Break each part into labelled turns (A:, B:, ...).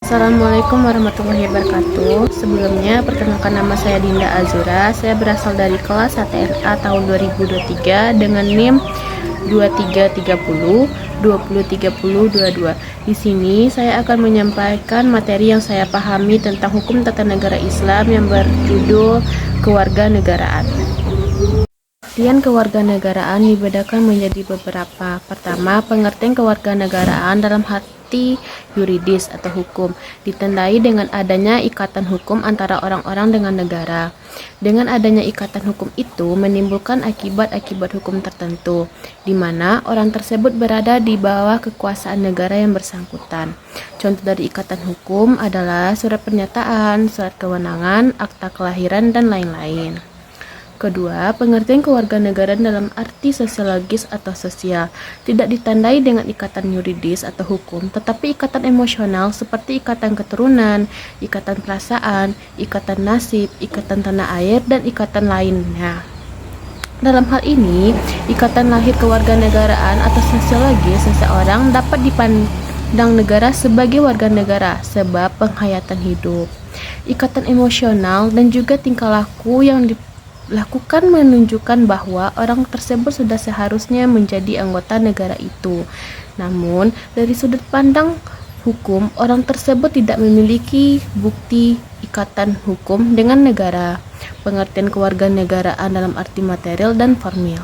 A: Assalamualaikum warahmatullahi wabarakatuh. Sebelumnya, perkenalkan nama saya Dinda Azura. Saya berasal dari kelas HTNA tahun 2023 dengan NIM 2330 203022. Di sini saya akan menyampaikan materi yang saya pahami tentang hukum tata negara Islam yang berjudul kewarganegaraan. Pengertian kewarganegaraan dibedakan menjadi beberapa. Pertama, pengertian kewarganegaraan dalam arti yuridis atau hukum ditandai dengan adanya ikatan hukum antara orang-orang dengan negara. Dengan adanya ikatan hukum itu menimbulkan akibat-akibat hukum tertentu, di mana orang tersebut berada di bawah kekuasaan negara yang bersangkutan. Contoh dari ikatan hukum adalah surat pernyataan, surat kewenangan, akta kelahiran, dan lain-lain. Kedua, pengertian kewarganegaraan dalam arti sosiologis atau sosial tidak ditandai dengan ikatan yuridis atau hukum, tetapi ikatan emosional seperti ikatan keturunan, ikatan perasaan, ikatan nasib, ikatan tanah air, dan ikatan lainnya. Dalam hal ini, ikatan lahir kewarganegaraan atau sosiologis seseorang dapat dipandang negara sebagai warga negara sebab penghayatan hidup. Ikatan emosional dan juga tingkah laku yang dilakukan menunjukkan bahwa orang tersebut sudah seharusnya menjadi anggota negara itu. Namun, dari sudut pandang hukum, orang tersebut tidak memiliki bukti ikatan hukum dengan negara. Pengertian kewarganegaraan dalam arti material dan formil.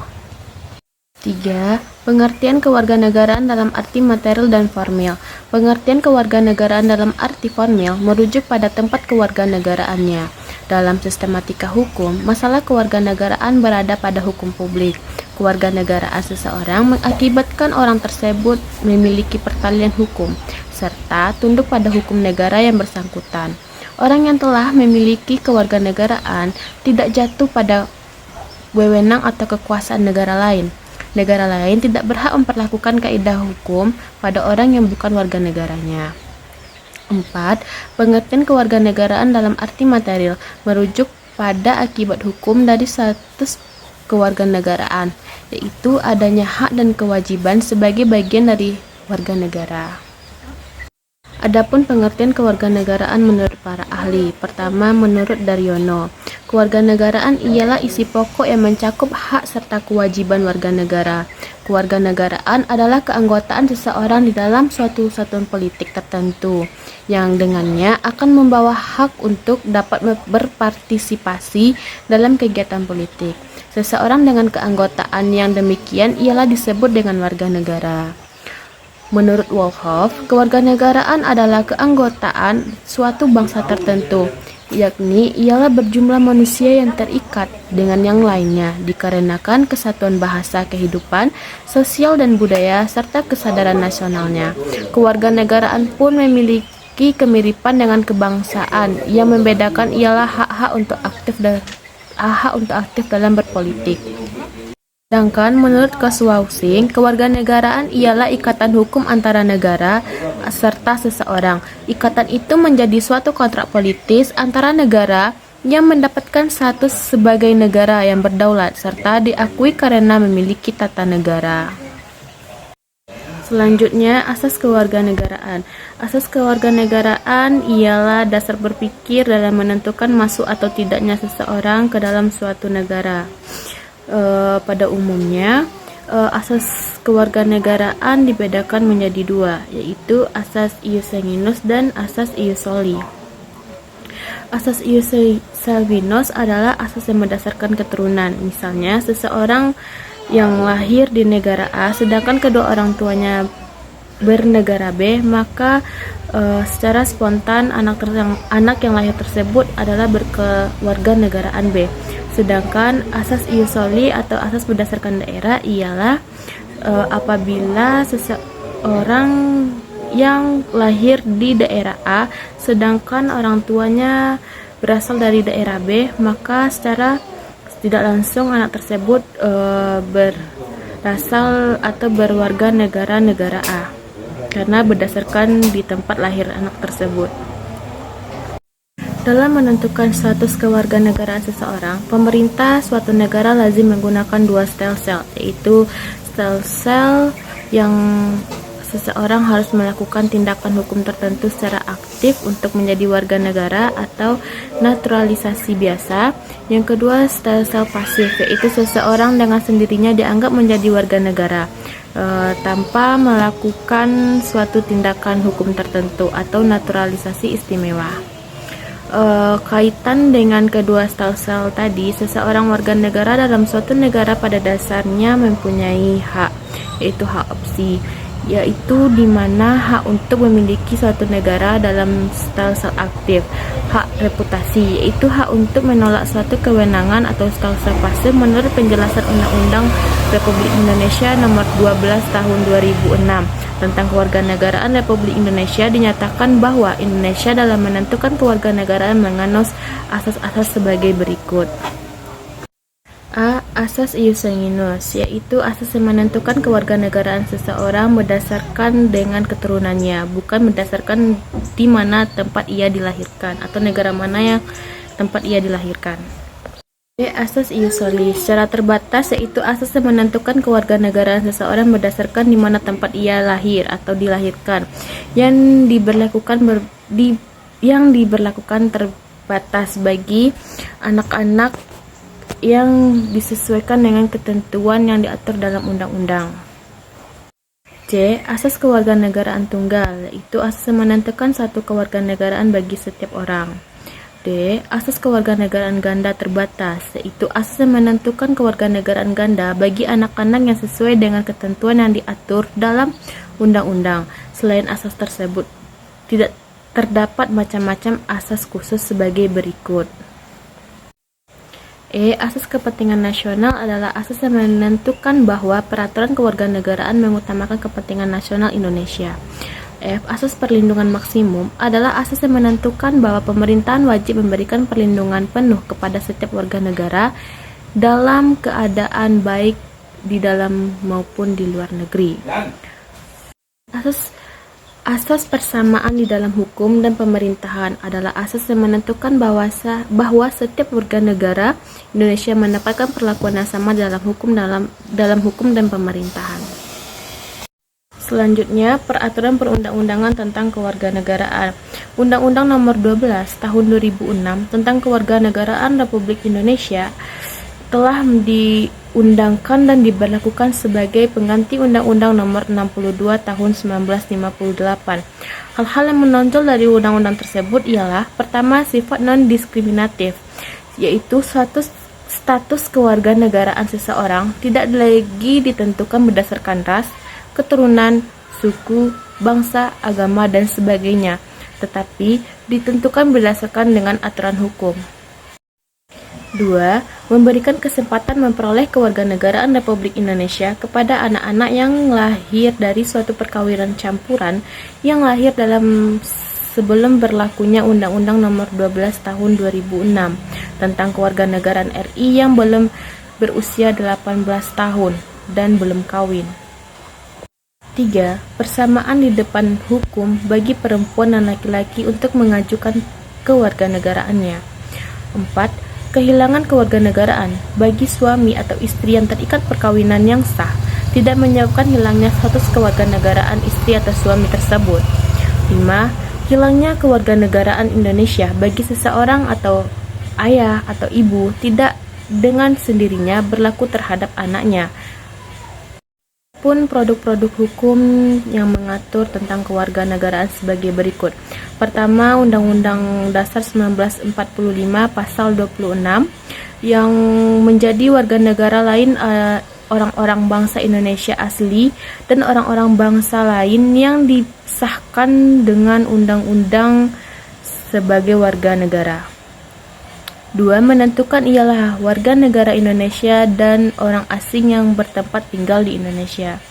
A: 3. Pengertian kewarganegaraan dalam arti material dan formil. Pengertian kewarganegaraan dalam arti formil merujuk pada tempat kewarganegaraannya. Dalam sistematika hukum, masalah kewarganegaraan berada pada hukum publik. Kewarganegaraan seseorang mengakibatkan orang tersebut memiliki pertalian hukum, serta tunduk pada hukum negara yang bersangkutan. Orang yang telah memiliki kewarganegaraan tidak jatuh pada wewenang atau kekuasaan negara lain. Negara lain tidak berhak memperlakukan kaidah hukum pada orang yang bukan warga negaranya. 4. Pengertian kewarganegaraan dalam arti material merujuk pada akibat hukum dari status kewarganegaraan, yaitu adanya hak dan kewajiban sebagai bagian dari warga negara. Adapun pengertian kewarganegaraan menurut para ahli. Pertama, menurut Daryono, kewarganegaraan ialah isi pokok yang mencakup hak serta kewajiban warga negara. Kewarganegaraan adalah keanggotaan seseorang di dalam suatu satuan politik tertentu, yang dengannya akan membawa hak untuk dapat berpartisipasi dalam kegiatan politik. Seseorang dengan keanggotaan yang demikian ialah disebut dengan warga negara. Menurut Wolhoff, kewarganegaraan adalah keanggotaan suatu bangsa tertentu, yakni ialah berjumlah manusia yang terikat dengan yang lainnya dikarenakan kesatuan bahasa, kehidupan, sosial dan budaya, serta kesadaran nasionalnya. Kewarganegaraan pun memiliki kemiripan dengan kebangsaan. Yang membedakan ialah hak untuk aktif dalam berpolitik. Sedangkan menurut Koswaussing, kewarganegaraan ialah ikatan hukum antara negara serta seseorang. Ikatan itu menjadi suatu kontrak politis antara negara yang mendapatkan status sebagai negara yang berdaulat serta diakui karena memiliki tata negara. Selanjutnya, asas kewarganegaraan. Asas kewarganegaraan ialah dasar berpikir dalam menentukan masuk atau tidaknya seseorang ke dalam suatu negara. Pada umumnya, asas kewarganegaraan dibedakan menjadi dua, yaitu asas ius sanguinis dan asas ius soli. Asas ius sanguinis adalah asas yang berdasarkan keturunan. Misalnya, seseorang yang lahir di negara A sedangkan kedua orang tuanya bernegara B, maka secara spontan anak yang lahir tersebut adalah berkewarganegaraan B. Sedangkan asas ius soli atau asas berdasarkan daerah ialah apabila seseorang yang lahir di daerah A sedangkan orang tuanya berasal dari daerah B, maka secara tidak langsung anak tersebut berasal atau berwarga negara A karena berdasarkan di tempat lahir anak tersebut. Dalam menentukan status kewarganegaraan seseorang, pemerintah suatu negara lazim menggunakan dua style cell, yaitu style cell yang seseorang harus melakukan tindakan hukum tertentu secara aktif aktif untuk menjadi warga negara atau naturalisasi biasa. Yang kedua, stelsel pasif, yaitu seseorang dengan sendirinya dianggap menjadi warga negara tanpa melakukan suatu tindakan hukum tertentu atau naturalisasi istimewa. Kaitan dengan kedua stelsel tadi, seseorang warga negara dalam suatu negara pada dasarnya mempunyai hak, yaitu hak opsi, yaitu di mana hak untuk memiliki suatu negara dalam stelsel aktif, hak reputasi, yaitu hak untuk menolak suatu kewenangan atau stelsel pasif menurut penjelasan Undang-Undang Republik Indonesia Nomor 12 Tahun 2006 tentang Kewarganegaraan Republik Indonesia. Dinyatakan bahwa Indonesia dalam menentukan kewarganegaraan menganut asas-asas sebagai berikut. A. Asas ius sanguinis, yaitu asas yang menentukan kewarganegaraan seseorang berdasarkan dengan keturunannya, bukan berdasarkan di mana tempat ia dilahirkan atau negara mana yang tempat ia dilahirkan. B. Asas ius soli, secara terbatas, yaitu asas yang menentukan kewarganegaraan seseorang berdasarkan di mana tempat ia lahir atau dilahirkan, yang diberlakukan terbatas bagi anak-anak yang disesuaikan dengan ketentuan yang diatur dalam undang-undang. C. Asas kewarganegaraan tunggal, yaitu asas yang menentukan satu kewarganegaraan bagi setiap orang. D. Asas kewarganegaraan ganda terbatas, yaitu asas yang menentukan kewarganegaraan ganda bagi anak-anak yang sesuai dengan ketentuan yang diatur dalam undang-undang. Selain asas tersebut, tidak terdapat macam-macam asas khusus sebagai berikut. E. Asas kepentingan nasional adalah asas yang menentukan bahwa peraturan kewarganegaraan mengutamakan kepentingan nasional Indonesia. F. Asas perlindungan maksimum adalah asas yang menentukan bahwa pemerintahan wajib memberikan perlindungan penuh kepada setiap warga negara dalam keadaan baik di dalam maupun di luar negeri. Asas persamaan di dalam hukum dan pemerintahan adalah asas yang menentukan bahwa setiap warga negara Indonesia mendapatkan perlakuan yang sama dalam hukum dan pemerintahan. Selanjutnya, peraturan perundang-undangan tentang kewarganegaraan. Undang-Undang Nomor 12 Tahun 2006 tentang Kewarganegaraan Republik Indonesia telah diundangkan dan diberlakukan sebagai pengganti Undang-Undang Nomor 62 Tahun 1958. Hal-hal yang menonjol dari undang-undang tersebut ialah: pertama, sifat non-diskriminatif, yaitu suatu status kewarganegaraan seseorang tidak lagi ditentukan berdasarkan ras, keturunan, suku, bangsa, agama, dan sebagainya, tetapi ditentukan berdasarkan dengan aturan hukum. 2. Memberikan kesempatan memperoleh kewarganegaraan Republik Indonesia kepada anak-anak yang lahir dari suatu perkawinan campuran yang lahir dalam sebelum berlakunya Undang-Undang Nomor 12 Tahun 2006 tentang Kewarganegaraan RI yang belum berusia 18 tahun dan belum kawin. 3. Persamaan di depan hukum bagi perempuan dan laki-laki untuk mengajukan kewarganegaraannya. 4. Kehilangan kewarganegaraan bagi suami atau istri yang terikat perkawinan yang sah tidak menyebabkan hilangnya status kewarganegaraan istri atau suami tersebut. 5. Hilangnya kewarganegaraan Indonesia bagi seseorang atau ayah atau ibu tidak dengan sendirinya berlaku terhadap anaknya. Pun produk-produk hukum yang mengatur tentang kewarganegaraan sebagai berikut. Pertama, Undang-Undang Dasar 1945 Pasal 26 yang menjadi warga negara lain orang-orang bangsa Indonesia asli dan orang-orang bangsa lain yang disahkan dengan undang-undang sebagai warga negara. 2. Menentukan ialah warga negara Indonesia dan orang asing yang bertempat tinggal di Indonesia.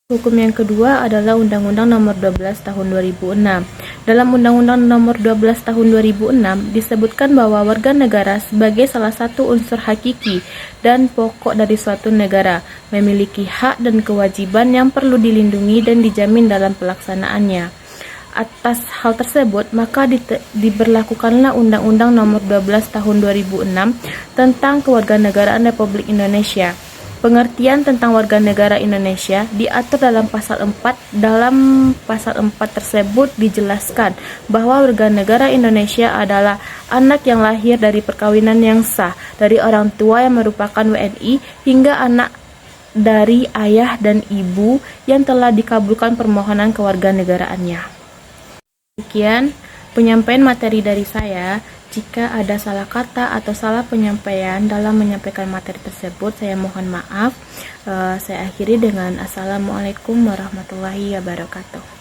A: Hukum yang kedua adalah Undang-Undang Nomor 12 Tahun 2006. Dalam Undang-Undang Nomor 12 Tahun 2006 disebutkan bahwa warga negara sebagai salah satu unsur hakiki dan pokok dari suatu negara memiliki hak dan kewajiban yang perlu dilindungi dan dijamin dalam pelaksanaannya. Atas hal tersebut, maka diberlakukanlah Undang-Undang Nomor 12 Tahun 2006 tentang Kewarganegaraan Republik Indonesia. Pengertian tentang warga negara Indonesia diatur dalam pasal 4. Dalam pasal 4 tersebut dijelaskan bahwa warga negara Indonesia adalah anak yang lahir dari perkawinan yang sah dari orang tua yang merupakan WNI hingga anak dari ayah dan ibu yang telah dikabulkan permohonan kewarganegaraannya. Sekian penyampaian materi dari saya. Jika ada salah kata atau salah penyampaian dalam menyampaikan materi tersebut, saya mohon maaf. Saya akhiri dengan Assalamualaikum warahmatullahi wabarakatuh.